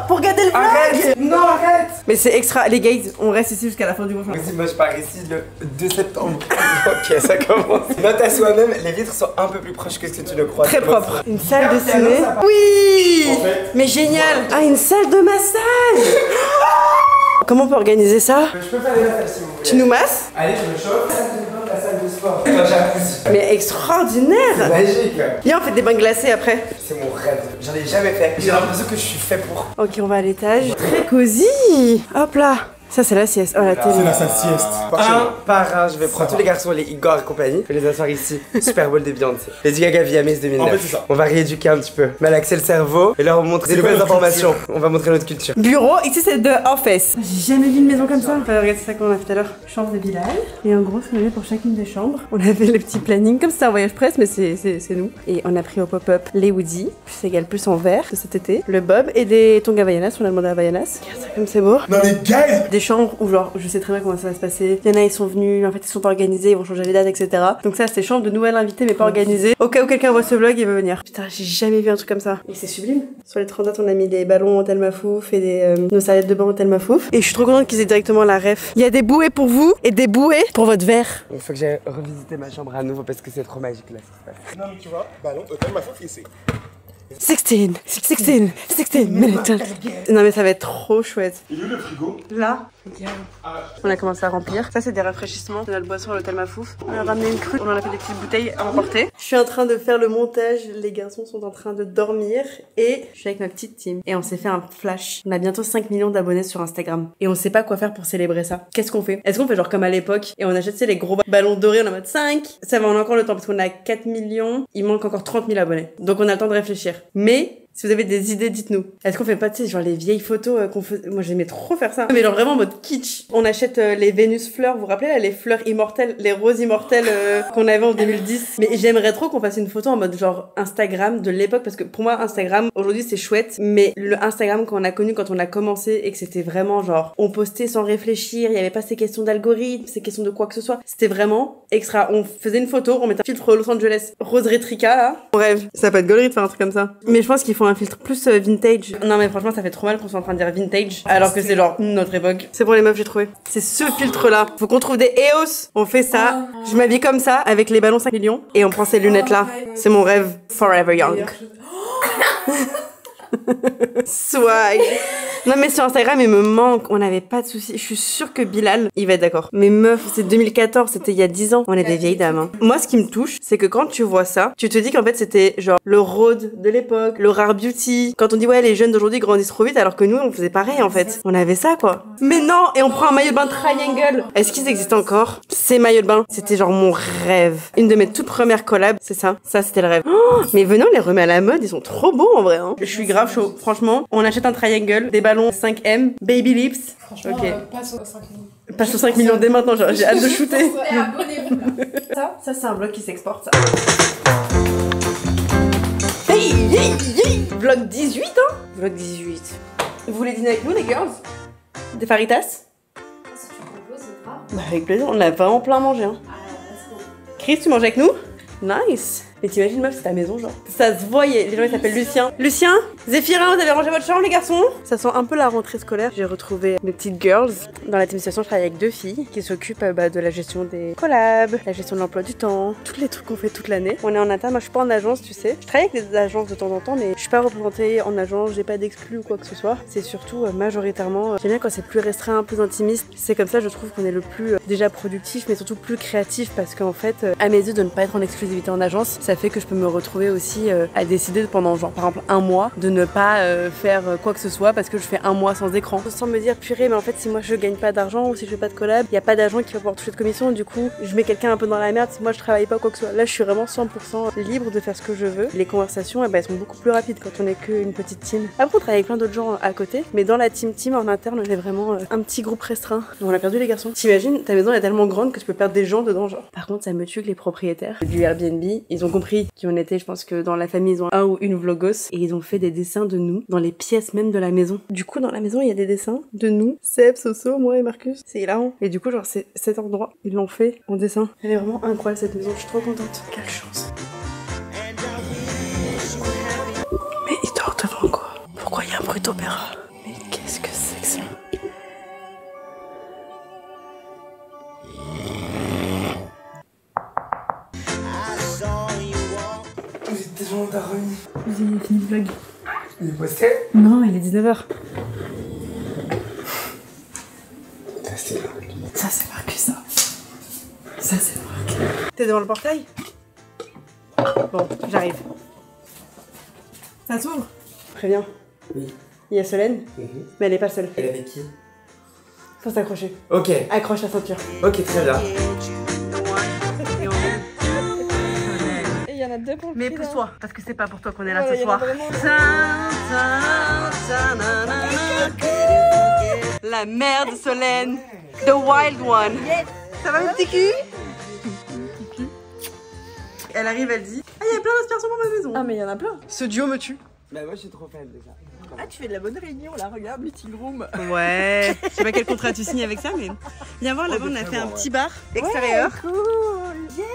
Speaker 3: Pour regarder le vlog.
Speaker 5: Arrête. Non, arrête.
Speaker 3: Mais c'est extra. Les guys, on reste ici jusqu'à la fin du prochain.
Speaker 5: Vas-y, moi je pars ici le 2 septembre. Ok, ça commence. Note à soi-même, les vitres sont un peu plus proches que ce que tu le crois.
Speaker 3: Très propre. Une salle de
Speaker 5: Piano,
Speaker 3: ciné.
Speaker 5: ça va.
Speaker 3: Oui.
Speaker 6: En fait.
Speaker 3: Mais génial. Ah, une salle de massage. Comment on peut organiser ça?
Speaker 5: Je peux faire des massages si vous voulez.
Speaker 3: Tu nous masses?
Speaker 5: Allez, je me chauffe. Salle de bain, la salle de sport. Un jacuzzi.
Speaker 3: Mais extraordinaire.
Speaker 5: Magique.
Speaker 3: Viens, on fait des bains glacés après.
Speaker 5: C'est mon rêve. J'en ai jamais fait. J'ai l'impression que je suis fait pour.
Speaker 3: Ok, on va à l'étage. Très cosy. Hop là. Ça, c'est la sieste. Oh, la télé.
Speaker 6: C'est la salle sieste.
Speaker 5: Un par un, je vais prendre tous les garçons, les Igor et compagnie, je vais les asseoir ici. Super Bowl des Beyoncé. Lady Gaga VMAs 2009.
Speaker 6: En fait, c'est ça.
Speaker 5: On va rééduquer un petit peu, malaxer le cerveau et leur montrer des
Speaker 6: C'est quoi
Speaker 5: nouvelles
Speaker 6: notre
Speaker 5: informations. On va montrer notre culture.
Speaker 3: Bureau, ici c'est de office. J'ai jamais vu une maison comme ça. Enfin, regarde, c'est ça qu'on a fait tout à l'heure. Chambre de Bilal. Et en gros, ce qu'on avait pour chacune des chambres. On avait les petits plannings, comme c'est un voyage presse, mais c'est nous. Et on a pris au pop-up les Woody, plus égal plus en vert de cet été, le Bob et des tongs Havaianas. On a demandé à Havaianas. Regarde ça comme c'est beau.
Speaker 6: Non, mais guys.
Speaker 3: Des chambres où genre je sais très bien comment ça va se passer. Il y en a ils sont venus, en fait ils sont pas organisés, ils vont changer les dates, etc. Donc ça c'est chambre de nouvelles invitées mais pas organisées. Au cas où quelqu'un voit ce vlog il veut venir. Putain j'ai jamais vu un truc comme ça. Et c'est sublime. Sur les transats on a mis des ballons en Telma Fouf et des nos serviettes de bain en Telma Fouf. Et je suis trop contente qu'ils aient directement la ref. Il y a des bouées pour vous et des bouées pour votre verre.
Speaker 5: Il faut que j'aille revisiter ma chambre à nouveau parce que c'est trop magique là ce qui se passe.
Speaker 6: Non, mais tu vois, ballon, hôtel, ma faute ici.
Speaker 3: 16 minutes. Non mais ça va être trop chouette.
Speaker 6: Il est où le frigo?
Speaker 3: Là, on a commencé à remplir. Ça c'est des rafraîchissements de notre boisson à l'hôtel Mafouf. On a ramené une crue, on en a fait des petites bouteilles à emporter. Je suis en train de faire le montage, les garçons sont en train de dormir et je suis avec ma petite team. Et on s'est fait un flash. On a bientôt 5 millions d'abonnés sur Instagram. Et on sait pas quoi faire pour célébrer ça. Qu'est-ce qu'on fait? Est-ce qu'on fait genre comme à l'époque et on achète les gros ballons dorés, on est en mode 5? Ça va, on a encore le temps parce qu'on a 4 millions, il manque encore 30 000 abonnés. Donc on a le temps de réfléchir. Mais Si vous avez des idées, dites-nous. Est-ce qu'on fait pas, tu sais, genre les vieilles photos qu'on faisait... Moi, j'aimais trop faire ça. Mais genre vraiment en mode kitsch. On achète les Vénus fleurs, vous vous rappelez là, les fleurs immortelles, les roses immortelles qu'on avait en 2010. Mais j'aimerais trop qu'on fasse une photo en mode genre Instagram de l'époque, parce que pour moi, Instagram, aujourd'hui, c'est chouette. Mais le Instagram qu'on a connu quand on a commencé et que c'était vraiment genre, on postait sans réfléchir, il y avait pas ces questions d'algorithme, ces questions de quoi que ce soit. C'était vraiment extra. On faisait une photo, on mettait un filtre Los Angeles Rose Retrica là. Mon rêve. Ça peut être gaulerie de faire un truc comme ça. Mais je pense qu'il faut un filtre plus vintage. Non mais franchement ça fait trop mal qu'on soit en train de dire vintage alors que c'est genre notre époque. C'est pour les meufs, j'ai trouvé. C'est ce filtre là. Faut qu'on trouve des EOS. On fait ça. Je m'habille comme ça avec les ballons 5 millions et on prend ces lunettes là. C'est mon rêve. Forever young. Swag. Non mais sur Instagram il me manque, on n'avait pas de soucis. Je suis sûre que Bilal il va être d'accord. Mais meuf, c'est 2014, c'était il y a 10 ans. On est des vieilles dames hein. Moi ce qui me touche c'est que quand tu vois ça, tu te dis qu'en fait c'était genre le road de l'époque, le rare beauty. Quand on dit ouais les jeunes d'aujourd'hui grandissent trop vite alors que nous on faisait pareil en fait. On avait ça quoi. Mais non, et on prend un maillot de bain triangle. Est-ce qu'ils existent encore? Ces maillots de bain, c'était genre mon rêve. Une de mes toutes premières collabs, c'est ça. Ça c'était le rêve. Oh, mais venez on les remet à la mode, ils sont trop beaux en vrai hein. Je suis grave chaud. Franchement, on achète un triangle, des ballons 5M, baby lips.
Speaker 8: Franchement,
Speaker 3: ok.
Speaker 8: passe aux 5 millions.
Speaker 3: Passe aux 5 millions dès maintenant, genre, j'ai hâte de shooter.
Speaker 8: Et abonnez-vous là.
Speaker 3: Ça c'est un vlog qui s'exporte ça. Hey, hey, hey. Vlog 18 hein. Vlog 18. Vous voulez dîner avec nous les girls? Des faritas?
Speaker 8: Si tu proposes, c'est grave.
Speaker 3: Bah avec plaisir, on a vraiment plein à manger hein. Chris, tu manges avec nous? Nice. Et t'imagines meuf, c'est ta maison genre. Ça se voyait, les gens ils s'appellent Lucien. Lucien, Zéphirin, vous avez rangé votre chambre les garçons? Ça sent un peu la rentrée scolaire. J'ai retrouvé mes petites girls. Dans la team station, je travaille avec 2 filles qui s'occupent de la gestion des collabs, la gestion de l'emploi du temps, tous les trucs qu'on fait toute l'année. On est en interne, moi je suis pas en agence tu sais. Je travaille avec des agences de temps en temps mais je suis pas représentée en agence, j'ai pas d'exclus ou quoi que ce soit. C'est surtout majoritairement, j'aime bien quand c'est plus restreint, plus intimiste. C'est comme ça je trouve qu'on est le plus déjà productif mais surtout plus créatif parce qu'en fait à mes yeux de ne pas être en exclusivité en agence, ça fait que je peux me retrouver aussi à décider pendant genre par exemple un mois de ne pas faire quoi que ce soit parce que je fais un mois sans écran sans me dire purée mais en fait si moi je gagne pas d'argent ou si je fais pas de collab il y a pas d'agent qui va pouvoir toucher de commission du coup je mets quelqu'un un peu dans la merde si moi je travaille pas quoi que ce soit. Là je suis vraiment 100% libre de faire ce que je veux. Les conversations elles sont beaucoup plus rapides quand on est qu'une petite team. Après on travaille avec plein d'autres gens à côté mais dans la team en interne on est vraiment un petit groupe restreint. On a perdu les garçons. T'imagines ta maison est tellement grande que tu peux perdre des gens dedans genre. Par contre ça me tue que les propriétaires du Airbnb ils ont compris qui on était. Je pense que dans la famille ils ont un ou une vlogos et ils ont fait des dessins de nous dans les pièces même de la maison. Du coup dans la maison il y a des dessins de nous, Seb, Soso, moi et Marcus. C'est hilarant. Et du coup genre c'est cet endroit ils l'ont fait en dessin. Elle est vraiment incroyable cette maison, je suis trop contente. Quelle chance. Mais il dort devant quoi? Pourquoi il y a un bruit d'opéra? Mais qu'est-ce que c'est que ça?
Speaker 5: Vous êtes déjà en remis.
Speaker 3: J'ai fini le vlog.
Speaker 5: Il est posté?
Speaker 3: Non, il est 19h.
Speaker 5: Ça c'est
Speaker 3: Ça c'est marqué ça. Ça c'est marqué. T'es devant le portail? Bon, j'arrive. Ça s'ouvre? Très bien.
Speaker 5: Oui.
Speaker 3: Il y a Solène, mais elle est pas seule.
Speaker 5: Elle est avec qui?
Speaker 3: Faut s'accrocher.
Speaker 5: Ok.
Speaker 3: Accroche la ceinture.
Speaker 5: Ok, très bien.
Speaker 3: Et il y en a deux pour le Mais pousse-toi, parce que c'est pas pour toi qu'on est là
Speaker 8: Ouais,
Speaker 3: ce
Speaker 8: y en a
Speaker 3: soir.
Speaker 8: vraiment.
Speaker 3: La merde Solène. The wild one. Ça va mon petit cul? Elle arrive, elle dit ah il y a plein d'inspirations pour ma maison.
Speaker 8: Ah, mais il y en a plein.
Speaker 3: Ce duo me tue.
Speaker 5: Bah moi je suis trop fan déjà.
Speaker 8: Ah, tu fais de la bonne réunion là, regarde, meeting room.
Speaker 3: Ouais, je sais pas quel contrat tu signes avec ça, mais viens voir là-bas, on a fait un petit bar extérieur.
Speaker 8: Cool. Yes.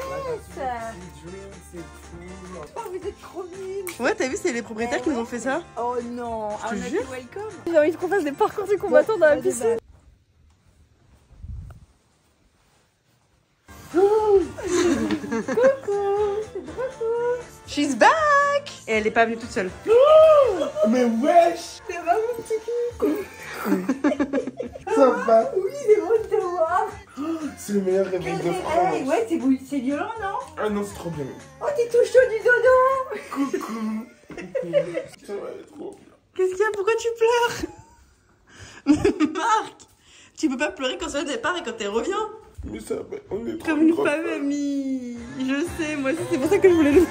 Speaker 8: Oh, vous êtes trop mimes.
Speaker 3: Ouais, t'as vu, c'est les propriétaires qui nous ont fait ça.
Speaker 8: Oh non,
Speaker 3: Je te jure.
Speaker 8: welcome. J'ai envie qu'on fasse des parcours du combattant dans la piscine.
Speaker 3: She's back. Et elle est pas venue toute seule.
Speaker 6: Mais wesh!
Speaker 8: C'est vraiment mon petit cul.
Speaker 6: Ça va?
Speaker 8: Oui, c'est bon de te voir.
Speaker 6: C'est le meilleur réveil de France.
Speaker 8: Ouais, c'est violent, non?
Speaker 6: Ah non, c'est trop bien.
Speaker 8: Oh, t'es tout chaud du dodo.
Speaker 6: Coucou. Ça va être trop bien.
Speaker 3: Qu'est-ce qu'il y a? Pourquoi tu pleures? Marc, tu peux pas pleurer quand ça départ et quand elle revient.
Speaker 6: Mais ça va, on est trop
Speaker 3: Comme une
Speaker 6: grave.
Speaker 3: famille. Je sais, moi aussi, c'est pour ça que je voulais le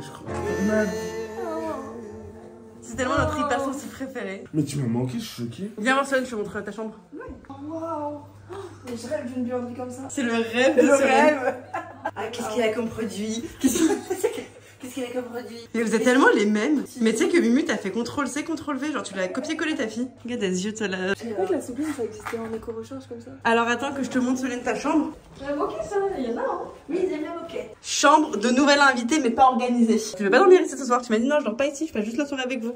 Speaker 6: je crois.
Speaker 3: C'est tellement notre hypersensible préféré.
Speaker 6: Mais tu m'as manqué, je suis choquée.
Speaker 3: Viens voir Solène, je te montre ta chambre.
Speaker 8: Waouh. Mais je rêve d'une buanderie comme ça.
Speaker 3: C'est le rêve de Solène. Ah, qu'est-ce qu'il a comme produit? Qu'est-ce qu'il a comme produit? Mais vous êtes tellement les mêmes. Mais tu sais que Mimu t'as fait CTRL-C, CTRL-V, genre tu l'as copié-collé ta fille. Regarde les yeux de Solène.
Speaker 8: Je savais pas que la souplesse ça existait en éco-recharge comme ça.
Speaker 3: Alors attends que je te montre Solène ta chambre.
Speaker 8: J'ai un moquette ça, il y en a hein. Oui, ils aiment bien moquette.
Speaker 3: Chambre de nouvelle invitée mais pas organisée. Tu veux pas dormir ici ce soir? Tu m'as dit non, je dors pas ici, je fais juste la soirée avec vous.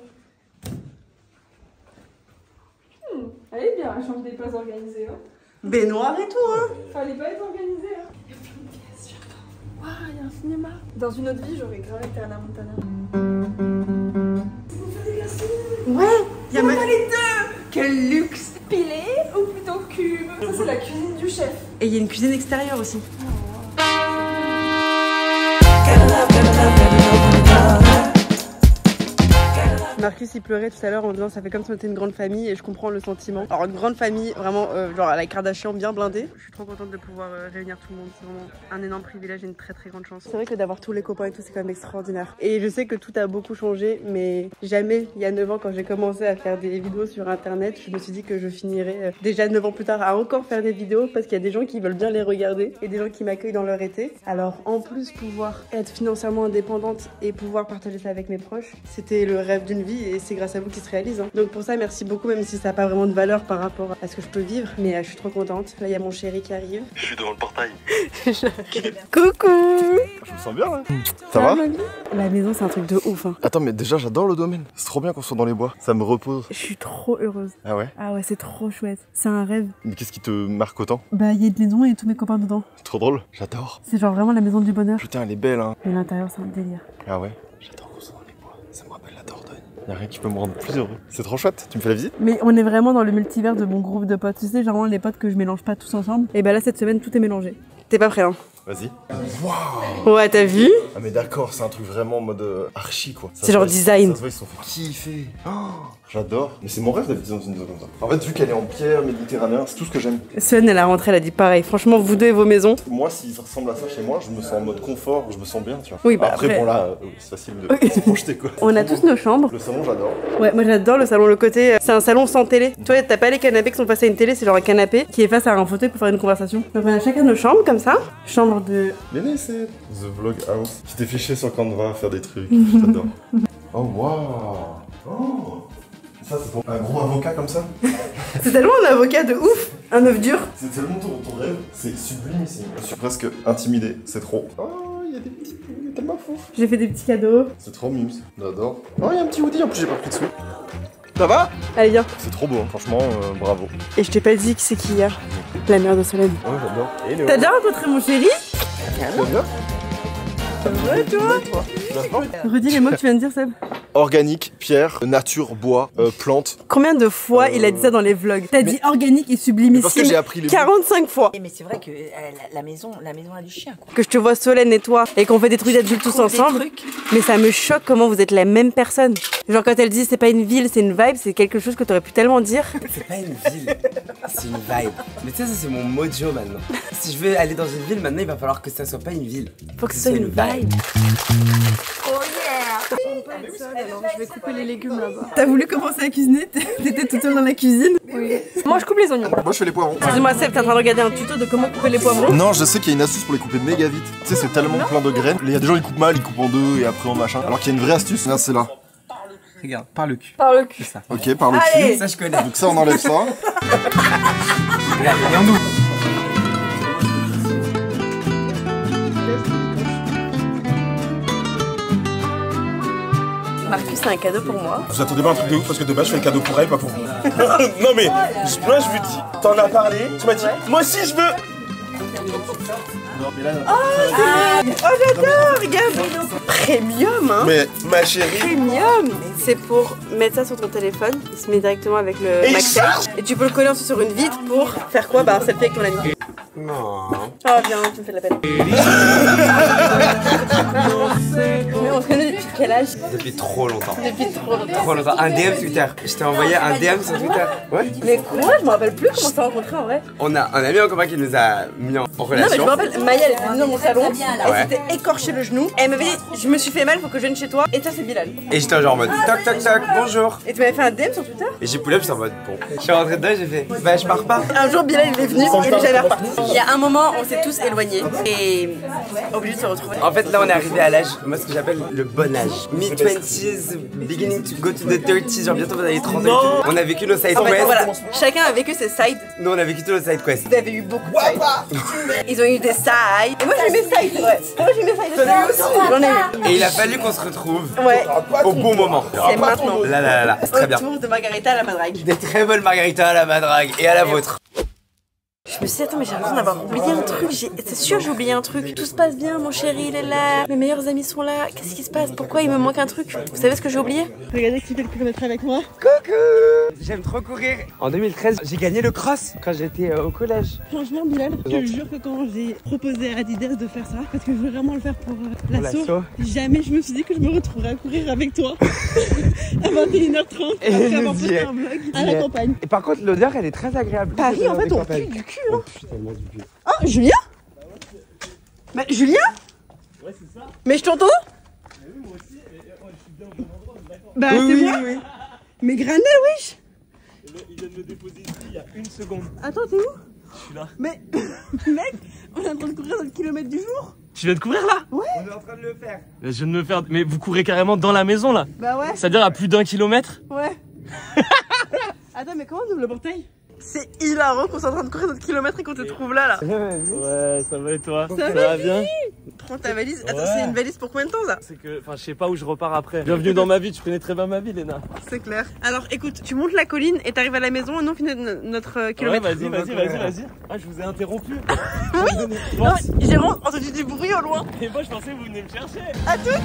Speaker 8: Elle est bien, la chambre des pas organisée. Hein.
Speaker 3: Baignoire et tout hein.
Speaker 8: Fallait pas être organisée. Hein. Il y a plein de pièces, j'adore. Waouh, il y a un cinéma. Dans une autre vie, j'aurais grave été à la Montana. Vous faites des glaçons.
Speaker 3: Ouais, il y a même les deux. Quel luxe.
Speaker 8: Pilé ou plutôt cube? Ça, c'est la cuisine du chef.
Speaker 3: Et il y a une cuisine extérieure aussi. Marcus il pleurait tout à l'heure en disant ça fait comme si on était une grande famille et je comprends le sentiment. Alors une grande famille vraiment genre à la Kardashian bien blindée. Je suis trop contente de pouvoir réunir tout le monde, c'est vraiment un énorme privilège et une très très grande chance. C'est vrai que d'avoir tous les copains et tout c'est quand même extraordinaire. Et je sais que tout a beaucoup changé mais jamais il y a 9 ans quand j'ai commencé à faire des vidéos sur internet je me suis dit que je finirais déjà 9 ans plus tard à encore faire des vidéos parce qu'il y a des gens qui veulent bien les regarder et des gens qui m'accueillent dans leur été. Alors en plus pouvoir être financièrement indépendante et pouvoir partager ça avec mes proches, c'était le rêve d'une vie et c'est grâce à vous qu'il se réalise. Hein. Donc pour ça, merci beaucoup, même si ça n'a pas vraiment de valeur par rapport à ce que je peux vivre. Mais je suis trop contente. Là, il y a mon chéri qui arrive.
Speaker 1: Je suis devant le portail.
Speaker 3: Coucou.
Speaker 9: Je me sens bien là. Ça va?
Speaker 3: La maison, c'est un truc de ouf. Hein.
Speaker 9: Attends, mais déjà, j'adore le domaine. C'est trop bien qu'on soit dans les bois. Ça me repose.
Speaker 3: Je suis trop heureuse.
Speaker 9: Ah ouais?
Speaker 3: Ah ouais, c'est trop chouette. C'est un rêve.
Speaker 9: Mais qu'est-ce qui te marque autant?
Speaker 3: Bah, il y a une maison et tous mes copains dedans.
Speaker 9: Trop drôle. J'adore.
Speaker 3: C'est genre vraiment la maison du bonheur.
Speaker 9: Putain, elle est belle, hein.
Speaker 3: Mais l'intérieur, c'est un délire.
Speaker 9: Ah ouais? J'adore qu'on soit dans les bois. Ça me rappelle la Dordogne. Y'a rien qui peut me rendre plus heureux. C'est trop chouette. Tu me fais la visite?
Speaker 3: Mais on est vraiment dans le multivers de mon groupe de potes. Tu sais, genre les potes que je mélange pas tous ensemble. Et bah là, cette semaine, tout est mélangé. T'es pas prêt, hein?
Speaker 9: Vas-y.
Speaker 3: Ouais, t'as vu?
Speaker 9: Ah mais d'accord, c'est un truc vraiment en mode archi quoi.
Speaker 3: C'est genre design.
Speaker 9: Ça se voit, ils se sont fait kiffer. Oh, j'adore. Mais c'est mon rêve d'habiter dans une maison comme ça. En fait, vu qu'elle est en pierre méditerranéen, c'est tout ce que j'aime.
Speaker 3: Solène, elle a rentré, elle a dit pareil. Franchement, vous deux et vos maisons.
Speaker 9: Moi, si ça ressemble à ça chez moi, je me sens en mode confort, je me sens bien, tu vois.
Speaker 3: Oui, bah
Speaker 9: après, bon là, c'est facile de se projeter quoi.
Speaker 3: On a tous nos chambres.
Speaker 9: Le salon, j'adore.
Speaker 3: Ouais, moi j'adore le salon, le côté. C'est un salon sans télé. Toi, t'as pas les canapés qui sont face à une télé, c'est genre un canapé qui est face à un fauteuil pour faire une conversation. Donc on a chacun nos chambres comme ça. Chambre de.
Speaker 9: Bien c'est The Vlog House. Tu t'es fiché sur Canva à faire des trucs. J'adore. Oh waouh. Oh. Ça, c'est pour un gros avocat comme ça.
Speaker 3: C'est tellement un avocat de ouf. Un œuf dur.
Speaker 9: C'est tellement ton rêve. C'est sublime ici. Je suis presque intimidé. C'est trop. Oh, il y a des petits poules. Il est tellement fou.
Speaker 3: J'ai fait des petits cadeaux.
Speaker 9: C'est trop mimes. J'adore. Oh, il y a un petit hoodie. En plus, j'ai pas pris de sous. Ça va?
Speaker 3: Allez, viens.
Speaker 9: C'est trop beau, hein. Franchement, bravo.
Speaker 3: Et je t'ai pas dit qui c'est qui hier. La mère de Solène.
Speaker 9: Ouais, j'adore.
Speaker 3: T'as déjà rencontré mon chéri?
Speaker 9: Tu vas bien?
Speaker 3: Ouais, toi. Redis les mots que tu viens de dire, Seb.
Speaker 9: Organique, pierre, nature, bois, plantes.
Speaker 3: Combien de fois il a dit ça dans les vlogs? T'as dit organique et sublimissime.
Speaker 9: Parce que j'ai appris les
Speaker 3: 45 fois.
Speaker 10: Mais c'est vrai que la maison a du chien, quoi.
Speaker 3: Que je te vois Solène et toi et qu'on fait des trucs d'adultes tous ensemble. Mais ça me choque comment vous êtes la même personne. Genre quand elle dit c'est pas une ville, c'est une vibe, c'est quelque chose que t'aurais pu tellement dire.
Speaker 5: C'est pas une ville, c'est une vibe. Mais tu sais, ça c'est mon mojo maintenant. Si je veux aller dans une ville maintenant, il va falloir que ça soit pas une ville.
Speaker 3: Faut que ce soit une vibe.
Speaker 10: Oh yeah!
Speaker 8: Alors, je vais couper les légumes là-bas.
Speaker 3: T'as voulu commencer à cuisiner? T'étais toute seule dans la cuisine?
Speaker 8: Oui. Moi, je coupe les oignons.
Speaker 9: Moi, je fais les poivrons.
Speaker 3: Excuse-moi Seb, t'es en train de regarder un tuto de comment couper les poivrons?
Speaker 9: Non, je sais qu'il y a une astuce pour les couper méga vite. Tu sais, c'est tellement plein de graines. Il y a des gens, ils coupent mal, ils coupent en deux et après en machin. Alors qu'il y a une vraie astuce, là, c'est là.
Speaker 5: Regarde, par le cul.
Speaker 8: Par le cul.
Speaker 5: C'est ça.
Speaker 9: Ok, par le
Speaker 3: Allez.
Speaker 9: cul.
Speaker 5: Ça, je connais.
Speaker 9: Donc ça, on enlève ça.
Speaker 5: Regarde, regarde-nous.
Speaker 3: Marcus, c'est un cadeau pour moi.
Speaker 6: Vous attendez pas un truc de ouf parce que de base je fais un cadeau pour elle, pas pour vous. Non mais, moi je lui dis, t'en as parlé, tu m'as dit, moi aussi je veux.
Speaker 3: Oh j'adore, regarde. Premium hein.
Speaker 6: Mais ma chérie.
Speaker 3: Premium. C'est pour mettre ça sur ton téléphone. Il se met directement avec le
Speaker 6: Et il
Speaker 3: MagSafe. Et tu peux le coller ensuite sur une vitre pour faire quoi? Bah un selfie avec ton ami.
Speaker 5: Non.
Speaker 3: Oh viens, tu me fais de la peine. Mais on se connaît depuis quel âge?
Speaker 5: Depuis trop longtemps.
Speaker 3: Depuis trop longtemps.
Speaker 5: Trop longtemps. Un DM Twitter. Je t'ai envoyé un DM sur Twitter. Ouais.
Speaker 3: Mais quoi? Je me rappelle plus comment on s'est rencontrés en vrai.
Speaker 5: On a un ami en commun qui nous a mis en relation.
Speaker 3: Non mais je me rappelle, Maya elle était venue dans mon salon,
Speaker 5: Ouais.
Speaker 3: elle s'était écorché le genou, et elle m'avait dit je me suis fait mal, faut que je vienne chez toi, et ça c'est Bilal.
Speaker 5: Et j'étais genre en mode toc toc toc, bonjour.
Speaker 3: Et tu m'avais fait un DM sur Twitter?
Speaker 5: Et j'ai pull up, j'étais en mode bon. Je suis rentré dedans et j'ai fait bah je pars pas.
Speaker 3: Un jour Bilal il est venu, il est jamais reparti. Il y a un moment on s'est tous éloignés, et obligés de se retrouver.
Speaker 5: En fait là on est arrivé à l'âge, moi ce que j'appelle le bon âge. Mid-20s, beginning to go to the 30s, genre bientôt vous avez les 30 ans. On a vécu nos side
Speaker 3: En fait,
Speaker 5: quests.
Speaker 3: voilà, chacun a vécu ses sides.
Speaker 5: Nous on a vécu tous nos side quests.
Speaker 3: Vous avez eu beaucoup de sides. Ils ont eu des sides. Et moi j'ai eu mes sides, c'est vrai. Moi j'ai eu mes sides. J'en ai eu.
Speaker 5: Et il a fallu qu'on se retrouve
Speaker 3: Ouais.
Speaker 5: au bon moment.
Speaker 3: C'est maintenant.
Speaker 5: Là, c'est très bien.
Speaker 3: Autour de Margarita à la Madrague.
Speaker 5: Des très bonnes margaritas à la madrague et à la vôtre.
Speaker 3: Je me suis dit, attends, mais j'ai l'impression d'avoir oublié un truc. C'est sûr, j'ai oublié un truc. Tout se passe bien, mon chéri, il est là. Mes meilleurs amis sont là. Qu'est-ce qui se passe? Pourquoi il me manque un truc? Vous savez ce que j'ai oublié?
Speaker 8: Regardez qui fait le kilomètre avec moi.
Speaker 5: Coucou! J'aime trop courir. En 2013, j'ai gagné le cross quand j'étais au collège.
Speaker 8: Franchement, Bilal, je te jure que quand j'ai proposé à Adidas de faire ça, parce que je veux vraiment le faire pour l'assaut, jamais je me suis dit que je me retrouverais à courir avec toi à 21h30 après avoir posté un vlog à la campagne.
Speaker 5: Et par contre, l'odeur, elle est très agréable.
Speaker 8: Paris, en fait, on pue du cul. Hein.
Speaker 5: Je suis tellement du cul.
Speaker 8: Oh, Julien? Bah, Julien?
Speaker 3: Ouais, c'est ça. Mais je t'entends?
Speaker 8: Mais oui, moi aussi. Je suis bien au bon endroit, d'accord? Bah, c'est moi. Oui. Mais Granel, wesh.
Speaker 11: Il vient de me déposer ici il y a une seconde.
Speaker 8: Attends, t'es où?
Speaker 11: Je suis là.
Speaker 8: Mais, mec, on est en train de courir dans le kilomètre du jour.
Speaker 11: Tu viens de courir là?
Speaker 8: Ouais.
Speaker 5: On est en train de le faire.
Speaker 11: Je viens de me faire. Mais vous courez carrément dans la maison là?
Speaker 8: Bah ouais.
Speaker 11: C'est-à-dire à plus d'1 kilomètre?
Speaker 8: Ouais. Attends, mais comment on ouvre le portail?
Speaker 3: C'est hilarant qu'on soit en train de courir notre kilomètre et qu'on te trouve là.
Speaker 11: Ouais, ça va et toi?
Speaker 3: Ça va
Speaker 11: bien?
Speaker 3: Prends ta valise. Attends,
Speaker 11: Ouais.
Speaker 3: c'est une valise pour combien de temps ça?
Speaker 11: C'est que. Enfin, je sais pas où je repars après. Bienvenue dans ma vie, tu connais très bien ma vie, Léna.
Speaker 3: C'est clair. Alors écoute, tu montes la colline et t'arrives à la maison et nous on finit notre kilomètre.
Speaker 11: Ouais, vas-y. Ah, je vous ai interrompu.
Speaker 3: Oui. Non, j'ai vraiment entendu du bruit au loin.
Speaker 11: Et moi, je pensais que vous venez me chercher.
Speaker 3: À toutes.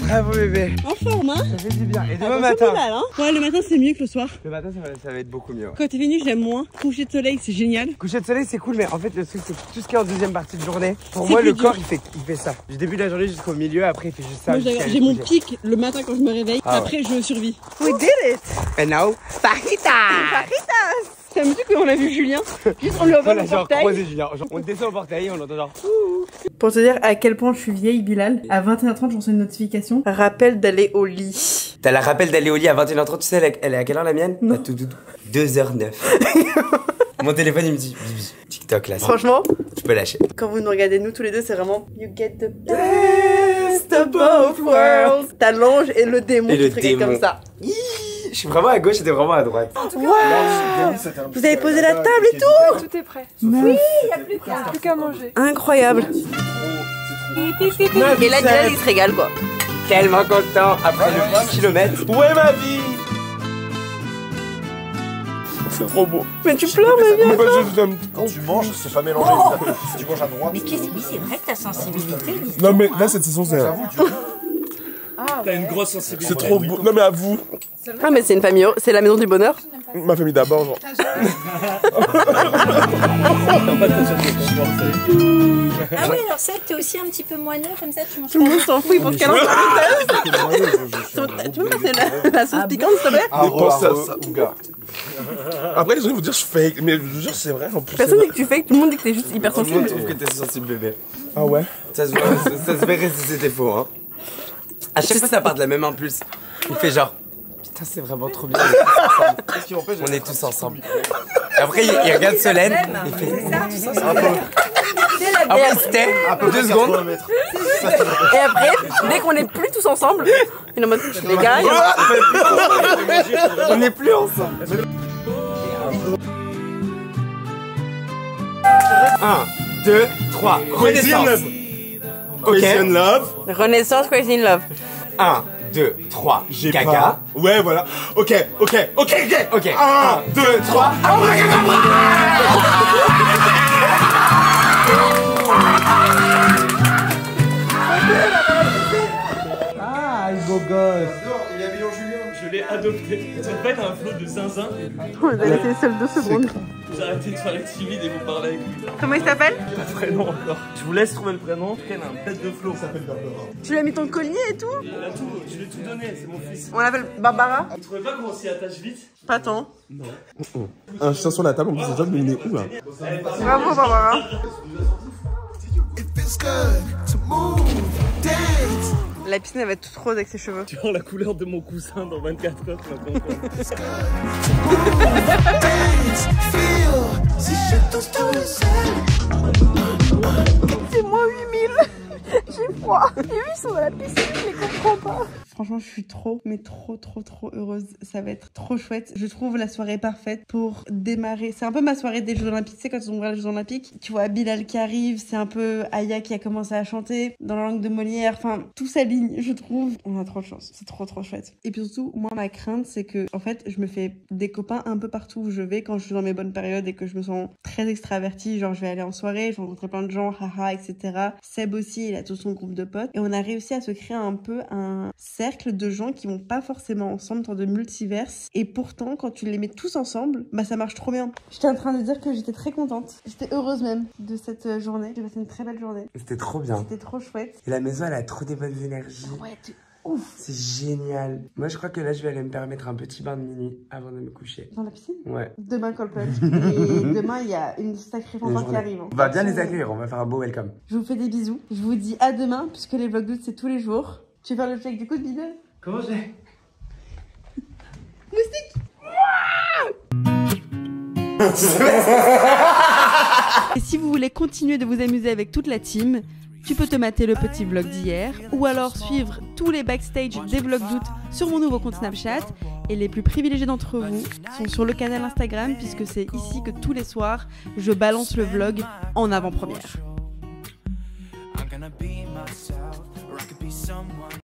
Speaker 5: Bravo bébé.
Speaker 8: En forme, hein?
Speaker 5: Ça fait du bien. Et demain
Speaker 8: Attention,
Speaker 5: matin.
Speaker 8: Bilal, hein? Ouais, le matin c'est mieux que le soir.
Speaker 5: Le matin ça va être beaucoup mieux. Ouais.
Speaker 8: Quand t'es venu, j'aime moins. Coucher de soleil, c'est génial.
Speaker 5: Coucher de soleil c'est cool, mais en fait le truc c'est que tout ce qui est en deuxième partie de journée, pour
Speaker 8: C'est
Speaker 5: moi
Speaker 8: plus
Speaker 5: le corps
Speaker 8: dur.
Speaker 5: il fait ça. Du début de la journée jusqu'au milieu, après il fait juste ça.
Speaker 8: Moi,
Speaker 5: jusqu'à
Speaker 8: j'ai
Speaker 5: aller
Speaker 8: mon
Speaker 5: se coucher.
Speaker 8: pic le matin quand je me réveille.
Speaker 5: Ah ouais.
Speaker 8: Après, je survis.
Speaker 3: We did it.
Speaker 5: And now,
Speaker 3: Fajitas.
Speaker 8: Ça me dit qu'on a vu Julien. Juste on lui a ouvert
Speaker 5: voilà,
Speaker 8: le
Speaker 5: genre
Speaker 8: portail.
Speaker 5: croisé Julien. Genre, on descend au portail, on entend genre.
Speaker 3: Pour te dire à quel point je suis vieille, Bilal, à 21h30 je reçois une notification. Rappel d'aller au lit.
Speaker 5: T'as la rappel d'aller au lit à 21h30, tu sais, elle est à quelle heure la mienne?
Speaker 3: Non.
Speaker 5: Tout, 2h09. Mon téléphone il me dit Bibi, TikTok là.
Speaker 3: Franchement,
Speaker 5: tu peux lâcher.
Speaker 3: quand vous nous regardez nous tous les deux, c'est vraiment You get the best of both worlds. T'as l'ange et le démon
Speaker 5: Et
Speaker 3: qui
Speaker 5: le
Speaker 3: te regardent
Speaker 5: démon.
Speaker 3: comme ça.
Speaker 5: Je suis vraiment à gauche et t'es vraiment à droite.
Speaker 3: Wow. Vous avez posé la table et tout.
Speaker 8: Tout est prêt.
Speaker 3: Oui,
Speaker 8: Il n'y a plus qu'à manger.
Speaker 3: incroyable. Et là, Bilal, il se régale quoi.
Speaker 5: Tellement content après le petit kilomètre.
Speaker 6: Ouais, ma vie. C'est trop beau.
Speaker 3: Mais tu pleures, mais bien.
Speaker 9: Quand tu manges, c'est pas mélangé. Si tu manges à droite.
Speaker 10: Mais qu'est-ce que oui, c'est vrai que ta sensibilité.
Speaker 6: Non, mais là, cette saison, c'est.
Speaker 11: T'as une grosse sensibilité.
Speaker 6: C'est trop beau. Non, mais à vous.
Speaker 3: Ah, mais c'est une famille, c'est la maison du bonheur.
Speaker 6: Ma famille d'abord, genre.
Speaker 10: Ah oui, alors ça, t'es aussi un petit peu moineux, comme ça, tu manges
Speaker 3: Tout le monde s'en fout, il pense qu'elle en Tu peux me passer la sauce piquante, s'il te plaît?
Speaker 6: Mais pense à ça. Après, les gens vont dire je fake, mais je vous jure, c'est vrai en plus.
Speaker 3: Personne dit que tu fais, tout le monde dit que t'es juste hyper
Speaker 5: Tout le monde
Speaker 3: sensible.
Speaker 5: trouve que t'es sensible bébé.
Speaker 6: Ah ouais?
Speaker 5: Ça se verrait si c'était faux, hein. À chaque fois, ça part de la même impulse. Il fait genre, putain, c'est vraiment trop bien. On est tous ensemble. Et après, il regarde Solène. Il fait, après, il se tait 2 secondes.
Speaker 3: Et après, dès qu'on est plus tous ensemble, il est en mode les gars.
Speaker 5: On n'est plus ensemble. 1, 2, 3. Renaissance. Ok.
Speaker 6: Christian Love.
Speaker 3: Renaissance, Crazy in Love.
Speaker 5: 1, 2, 3.
Speaker 6: J'ai
Speaker 5: Gaga.
Speaker 6: pas. Ouais, voilà. Ok.
Speaker 5: 1, 2, 3. gosse.
Speaker 9: Il est habillé en Julien.
Speaker 11: Je l'ai adopté. Ça va pas être un flot de zinzin.
Speaker 3: On les a laissés seuls 2 secondes.
Speaker 11: Vous arrêtez de faire les timides et vous parlez avec lui.
Speaker 3: Comment il s'appelle?
Speaker 11: Pas de prénom encore. Je vous laisse trouver le prénom. En tout cas, il a un tête de flot.
Speaker 9: Il s'appelle Barbara.
Speaker 3: Tu lui as mis ton collier et tout?
Speaker 11: Il a tout, je lui ai tout donné, c'est mon fils.
Speaker 3: On l'appelle Barbara?
Speaker 11: Vous trouvez pas qu'on s'y attache vite?
Speaker 3: Pas tant.
Speaker 11: Non.
Speaker 6: Un chien sur la table, en plus, c'est déjà il est où là?
Speaker 3: Bravo Barbara.
Speaker 7: It feels good to move, dance.
Speaker 3: La piscine elle va être toute rose avec ses cheveux.
Speaker 11: Tu vois la couleur de mon cousin dans 24 heures, tu vas comprendre.
Speaker 7: It's good to move, dance, feel. Si je touche tout le ciel.
Speaker 3: C'est moins 8000. J'ai froid. Et lui ils sont dans la piscine, je les comprends pas. Franchement, je suis trop, mais trop heureuse. Ça va être trop chouette. Je trouve la soirée parfaite pour démarrer. C'est un peu ma soirée des Jeux Olympiques. Tu sais, quand ils ont ouvert les Jeux Olympiques, tu vois Bilal qui arrive, c'est un peu Aya qui a commencé à chanter dans la langue de Molière. Enfin, tout s'aligne, je trouve. On a trop de chance. C'est trop chouette. Et puis surtout, moi, ma crainte, c'est que, en fait, je me fais des copains un peu partout où je vais quand je suis dans mes bonnes périodes et que je me sens très extravertie. Genre, je vais aller en soirée, je vais rencontrer plein de gens, haha, etc. Seb aussi, il a tout son groupe de potes. Et on a réussi à se créer un peu un cercle de gens qui vont pas forcément ensemble, dans de multiverses. Et pourtant, quand tu les mets tous ensemble, bah ça marche trop bien. J'étais en train de dire que j'étais très contente. J'étais heureuse même de cette journée. J'ai passé une très belle journée.
Speaker 5: C'était trop bien.
Speaker 3: C'était trop chouette.
Speaker 5: Et la maison, elle a trop des bonnes énergies.
Speaker 3: Ouais, ouf.
Speaker 5: C'est génial. Moi, je crois que là, je vais aller me permettre un petit bain de minuit avant de me coucher.
Speaker 3: Dans la piscine?
Speaker 5: Ouais.
Speaker 3: Demain, Cold Plunge. Et demain, il y a une sacrée fanfare qui arrive.
Speaker 5: On va bien les accueillir, on va faire un beau welcome.
Speaker 3: Je vous fais des bisous. Je vous dis à demain, puisque les vlogs d'août, c'est tous les jours. Tu veux faire le check du coup de bidon?
Speaker 5: Comment j'ai?
Speaker 3: Moustique. Et si vous voulez continuer de vous amuser avec toute la team, tu peux te mater le petit vlog d'hier ou alors suivre tous les backstage des vlogs d'août sur mon nouveau compte Snapchat. Et les plus privilégiés d'entre vous sont sur le canal Instagram puisque c'est ici que tous les soirs je balance le vlog en avant-première.